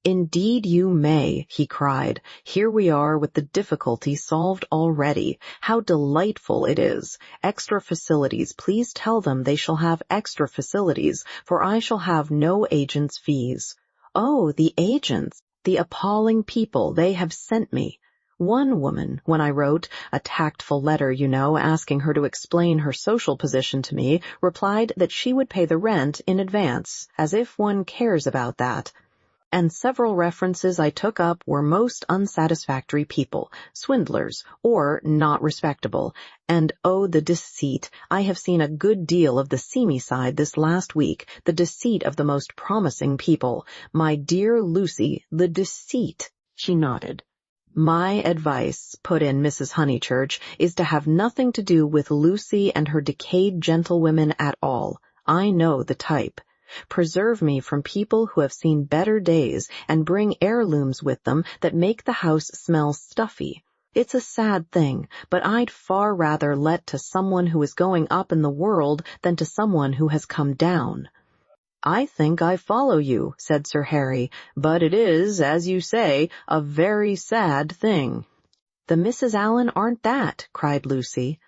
"Indeed you may," he cried. "Here we are with the difficulty solved already. How delightful it is. Extra facilities. Please tell them they shall have extra facilities, for I shall have no agent's fees. Oh, the agents! The appalling people they have sent me. One woman, when I wrote a tactful letter, you know, asking her to explain her social position to me, replied that she would pay the rent in advance, as if one cares about that. And several references I took up were most unsatisfactory people, swindlers, or not respectable. And oh, the deceit! I have seen a good deal of the seamy side this last week, the deceit of the most promising people. My dear Lucy, the deceit!" She nodded. "My advice," put in Mrs. Honeychurch, "is to have nothing to do with Lucy and her decayed gentlewomen at all. I know the type. Preserve me from people who have seen better days and bring heirlooms with them that make the house smell stuffy. It's a sad thing, but I'd far rather let to someone who is going up in the world than to someone who has come down." "I think I follow you," said Sir Harry, "but it is, as you say, a very sad thing." "The Misses Allen aren't that," cried Lucy.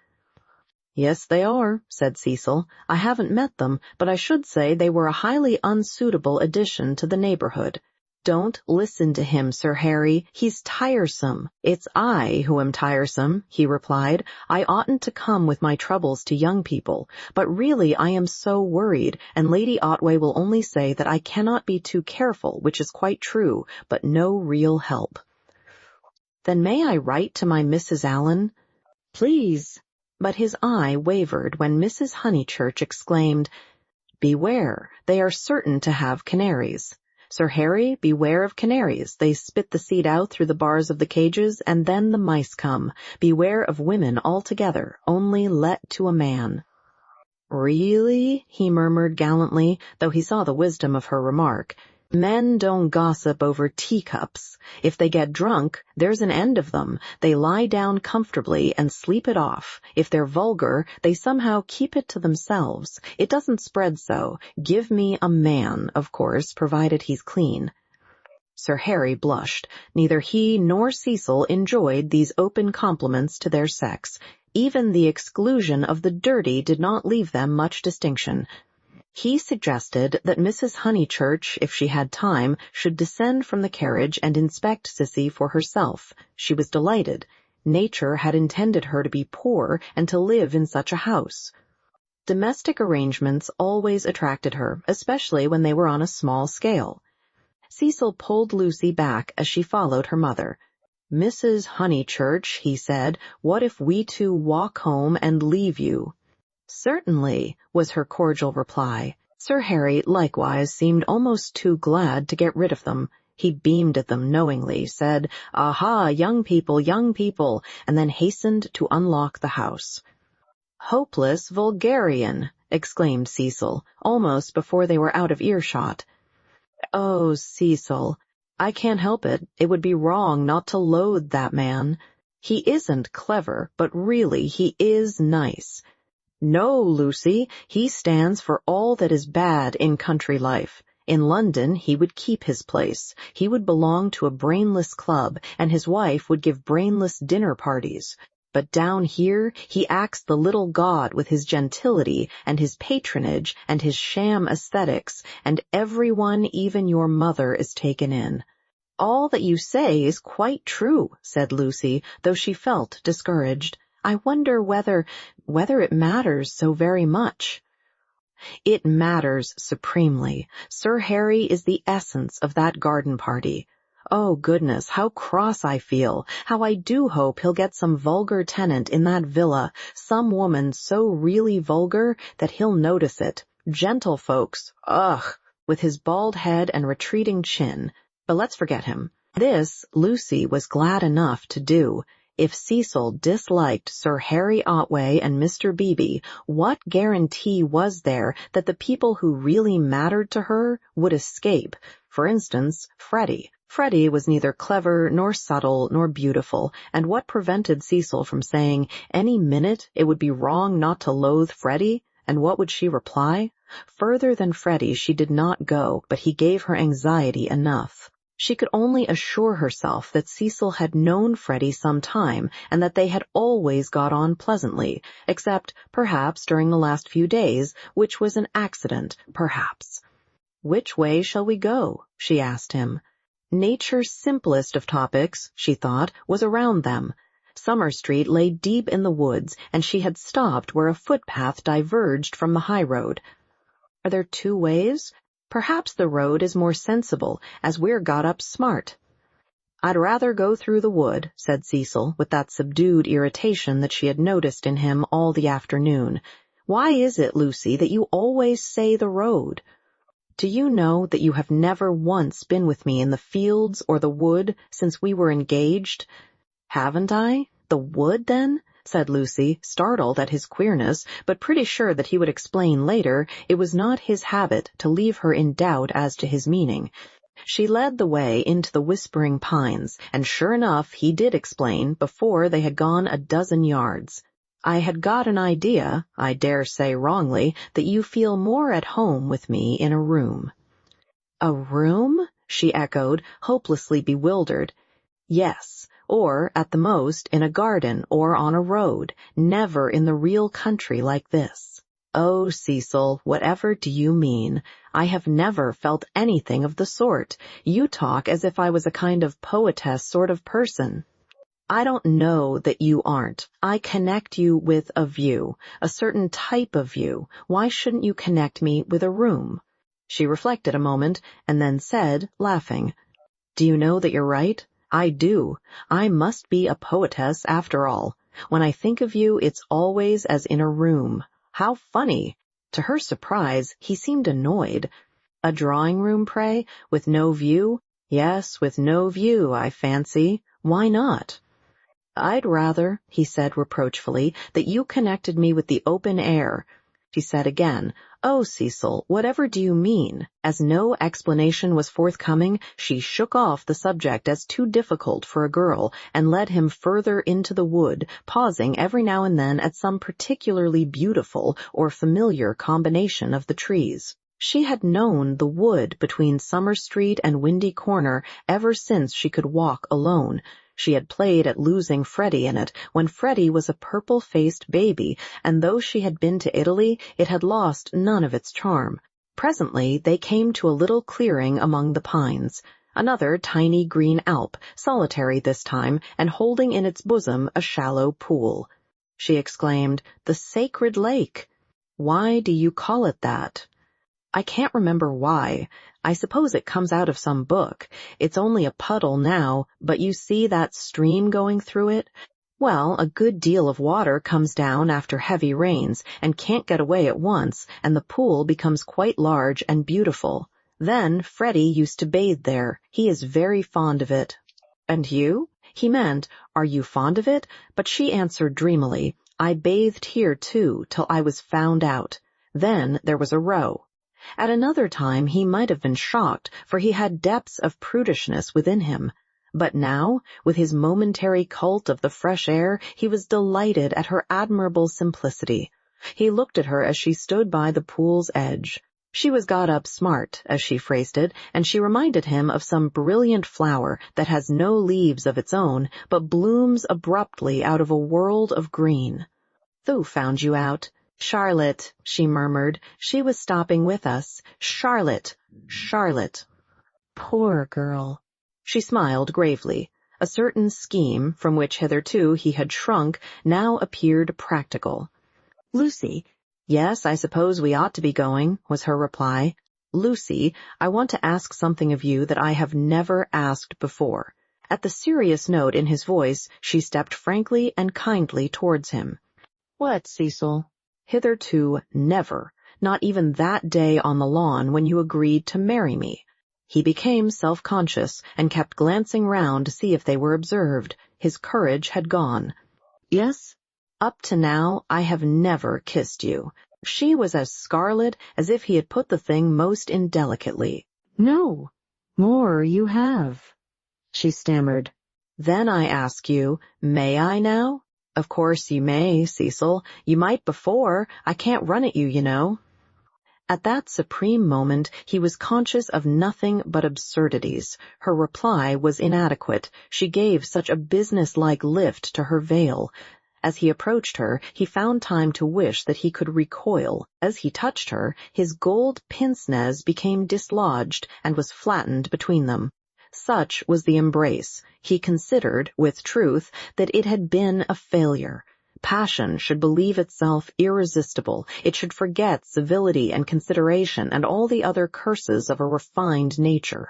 "Yes, they are," said Cecil. "I haven't met them, but I should say they were a highly unsuitable addition to the neighborhood." "Don't listen to him, Sir Harry. He's tiresome." "It's I who am tiresome," he replied. "I oughtn't to come with my troubles to young people, but really I am so worried, and Lady Otway will only say that I cannot be too careful, which is quite true, but no real help." "Then may I write to my Mrs. Allen?" "Please." But his eye wavered when Mrs. Honeychurch exclaimed, "Beware, they are certain to have canaries. Sir Harry, beware of canaries. They spit the seed out through the bars of the cages, and then the mice come. Beware of women altogether, only let to a man." "Really?" he murmured gallantly, though he saw the wisdom of her remark. "Men don't gossip over teacups. If they get drunk, there's an end of them. They lie down comfortably and sleep it off. If they're vulgar, they somehow keep it to themselves. It doesn't spread so. Give me a man, of course, provided he's clean." Sir Harry blushed. Neither he nor Cecil enjoyed these open compliments to their sex. Even the exclusion of the dirty did not leave them much distinction. He suggested that Mrs. Honeychurch, if she had time, should descend from the carriage and inspect Sissy for herself. She was delighted. Nature had intended her to be poor and to live in such a house. Domestic arrangements always attracted her, especially when they were on a small scale. Cecil pulled Lucy back as she followed her mother. "Mrs. Honeychurch," he said, "what if we two walk home and leave you?" "Certainly," was her cordial reply. Sir Harry likewise seemed almost too glad to get rid of them. He beamed at them knowingly, said, "Aha, young people, and then hastened to unlock the house. "Hopeless vulgarian!" exclaimed Cecil, almost before they were out of earshot. "Oh, Cecil, I can't help it. It would be wrong not to loathe that man. He isn't clever, but really he is nice. No, Lucy, he stands for all that is bad in country life. In London he would keep his place. He would belong to a brainless club, and his wife would give brainless dinner parties. But down here he acts the little god with his gentility and his patronage and his sham aesthetics, and everyone, even your mother, is taken in." "All that you say is quite true," said Lucy, though she felt discouraged. "I wonder whether it matters so very much." "It matters supremely. Sir Harry is the essence of that garden party. Oh, goodness, how cross I feel. How I do hope he'll get some vulgar tenant in that villa, some woman so really vulgar that he'll notice it. Gentlefolks, ugh! with his bald head and retreating chin. But let's forget him. This Lucy was glad enough to do. If Cecil disliked Sir Harry Otway and Mr. Beebe, what guarantee was there that the people who really mattered to her would escape? For instance, Freddie. Freddie was neither clever nor subtle nor beautiful, and what prevented Cecil from saying any minute it would be wrong not to loathe Freddie? And what would she reply? Further than Freddie she did not go, but he gave her anxiety enough. She could only assure herself that Cecil had known Freddie some time and that they had always got on pleasantly, except perhaps during the last few days, which was an accident, perhaps. "Which way shall we go?" she asked him. Nature's simplest of topics, she thought, was around them. Summer Street lay deep in the woods, and she had stopped where a footpath diverged from the high road. "Are there two ways? Perhaps the road is more sensible, as we're got up smart." "I'd rather go through the wood," said Cecil, with that subdued irritation that she had noticed in him all the afternoon. "Why is it, Lucy, that you always say the road? Do you know that you have never once been with me in the fields or the wood since we were engaged?" "Haven't I? The wood, then?" said Lucy, startled at his queerness, but pretty sure that he would explain later it was not his habit to leave her in doubt as to his meaning. She led the way into the whispering pines, and sure enough he did explain before they had gone a dozen yards. "I had got an idea, I dare say wrongly, that you feel more at home with me in a room." "A room?" she echoed, hopelessly bewildered. "Yes. Or, at the most, in a garden or on a road, never in the real country like this." "Oh, Cecil, whatever do you mean? I have never felt anything of the sort. You talk as if I was a kind of poetess sort of person." "I don't know that you aren't. I connect you with a view, a certain type of view. Why shouldn't you connect me with a room?" She reflected a moment, and then said, laughing, "Do you know that you're right? I do. I must be a poetess after all. When I think of you, it's always as in a room. How funny!" To her surprise, he seemed annoyed. "A drawing-room, pray, with no view?" "Yes, with no view, I fancy. Why not?" "I'd rather," he said reproachfully, "that you connected me with the open air." She said again, "Oh, Cecil, whatever do you mean?" As no explanation was forthcoming, she shook off the subject as too difficult for a girl, and led him further into the wood, pausing every now and then at some particularly beautiful or familiar combination of the trees. She had known the wood between Summer Street and Windy Corner ever since she could walk alone. She had played at losing Freddie in it when Freddie was a purple-faced baby, and though she had been to Italy, it had lost none of its charm. Presently they came to a little clearing among the pines, another tiny green alp, solitary this time, and holding in its bosom a shallow pool. She exclaimed, "The sacred lake!" "Why do you call it that?" "I can't remember why. I suppose it comes out of some book. It's only a puddle now, but you see that stream going through it? Well, a good deal of water comes down after heavy rains and can't get away at once, and the pool becomes quite large and beautiful. Then Freddie used to bathe there. He is very fond of it." "And you?" He meant, "Are you fond of it?" But she answered dreamily, "I bathed here, too, till I was found out. Then there was a row." At another time he might have been shocked, for he had depths of prudishness within him. But now, with his momentary cult of the fresh air, he was delighted at her admirable simplicity. He looked at her as she stood by the pool's edge. She was got up smart, as she phrased it, and she reminded him of some brilliant flower that has no leaves of its own, but blooms abruptly out of a world of green. "Who found you out?" "Charlotte," she murmured. "She was stopping with us. Charlotte. Charlotte." Poor girl. She smiled gravely. A certain scheme, from which hitherto he had shrunk, now appeared practical. "Lucy." "Yes, I suppose we ought to be going," was her reply. "Lucy, I want to ask something of you that I have never asked before." At the serious note in his voice, she stepped frankly and kindly towards him. "What, Cecil?" "Hitherto, never. not even that day on the lawn when you agreed to marry me." He became self-conscious and kept glancing round to see if they were observed. His courage had gone. "Yes? Up to now, I have never kissed you." She was as scarlet as if he had put the thing most indelicately. "No, more you have," she stammered. "Then I ask you, may I now?" "Of course you may, Cecil. You might before. I can't run at you, you know." At that supreme moment, he was conscious of nothing but absurdities. Her reply was inadequate. She gave such a business-like lift to her veil. As he approached her, he found time to wish that he could recoil. As he touched her, his gold pince-nez became dislodged and was flattened between them. Such was the embrace. He considered, with truth, that it had been a failure. Passion should believe itself irresistible. It should forget civility and consideration and all the other curses of a refined nature.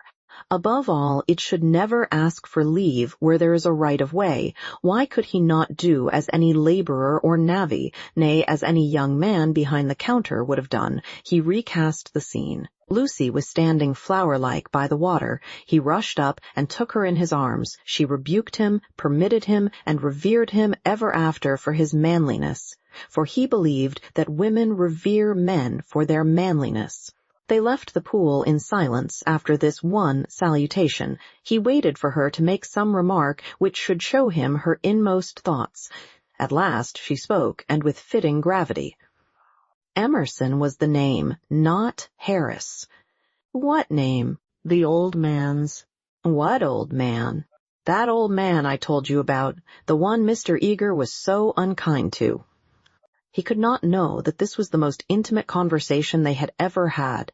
Above all, it should never ask for leave where there is a right of way. Why could he not do as any laborer or navvy, nay, as any young man behind the counter would have done? He recast the scene. Lucy was standing flower-like by the water. He rushed up and took her in his arms. She rebuked him, permitted him, and revered him ever after for his manliness. For he believed that women revere men for their manliness. They left the pool in silence after this one salutation. He waited for her to make some remark which should show him her inmost thoughts. At last she spoke, and with fitting gravity. "Emerson was the name, not Harris." "What name?" "The old man's." "What old man?" "That old man I told you about, the one Mr. Eager was so unkind to." He could not know that this was the most intimate conversation they had ever had.